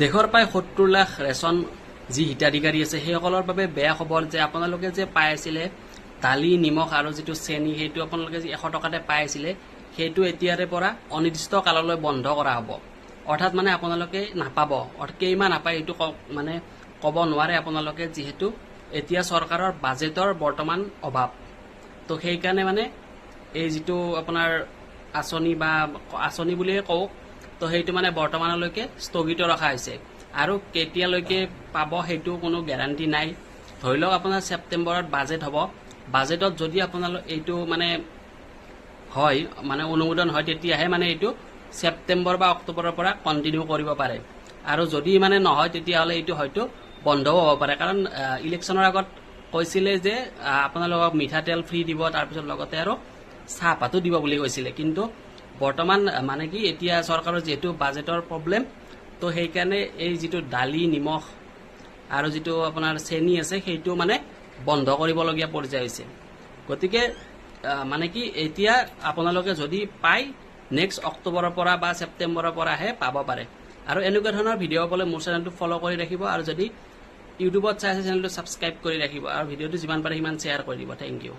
দেশৰ প্ৰায় ৭০ লাখ ৰেচন যি হিতাধিকাৰী আছে সেইসকলৰ বাবে বেয়া খবৰ যে আপোনালোকে যে পাই আছিলে দালি নিমখ আৰু যিটো চেনি সেইটো আপোনালোকে যে 100 টকাতে পাই আছিলে সেইটো এতিয়াৰে পৰা অনিৰ্দিষ্ট কাললৈ বন্ধ কৰা হ'ব। অৰ্থাৎ মানে আপোনালোকে নাপাব, কেইমাহ নাপায় এইটো মানে ক'ব নোৱাৰে আপোনালোকে, যিহেতু এতিয়া চৰকাৰৰ বাজেটৰ বৰ্তমান অভাৱ। তো সেইকাৰণে মানে এই যিটো আপোনাৰ আঁচনি বুলিয়ে কওক, তো সেইটো মানে বৰ্তমানলৈকে স্থগিত ৰখা হৈছে আৰু কেতিয়ালৈকে পাব সেইটো কোনো গেৰাণ্টি নাই। ধৰি লওক আপোনাৰ ছেপ্টেম্বৰত বাজেট হ'ব, বাজেটত যদি আপোনালোক এইটো মানে হয় মানে অনুমোদন হয় তেতিয়াহে মানে এইটো ছেপ্টেম্বৰ বা অক্টোবৰৰ পৰা কণ্টিনিউ কৰিব পাৰে, আৰু যদি মানে নহয় তেতিয়াহ'লে এইটো হয়তো বন্ধও হ'ব পাৰে। কাৰণ ইলেকশ্যনৰ আগত কৈছিলে যে আপোনালোকক মিঠাতেল ফ্ৰী দিব, তাৰপিছত লগতে আৰু চাহপাতো দিব বুলি কৈছিলে। কিন্তু বৰ্তমান মানে কি এতিয়া চৰকাৰৰ যিহেতু বাজেটৰ প্ৰব্লেম, তো সেইকাৰণে এই যিটো দালি নিমখ আৰু যিটো আপোনাৰ চেনি আছে সেইটো মানে বন্ধ কৰিবলগীয়া পৰ্যায় হৈছে। গতিকে মানে কি এতিয়া আপোনালোকে যদি পায় নেক্সট অক্টোবৰৰ পৰা বা ছেপ্টেম্বৰৰ পৰাহে পাব পাৰে। আৰু এনেকুৱা ধৰণৰ ভিডিঅ' পাবলৈ মোৰ চেনেলটো ফ'ল' কৰি ৰাখিব, আৰু যদি ইউটিউবত চাই আছে চেনেলটো ছাবস্ক্ৰাইব কৰি ৰাখিব, আৰু ভিডিঅ'টো যিমান পাৰে সিমান শ্বেয়াৰ কৰি দিব। Thank U.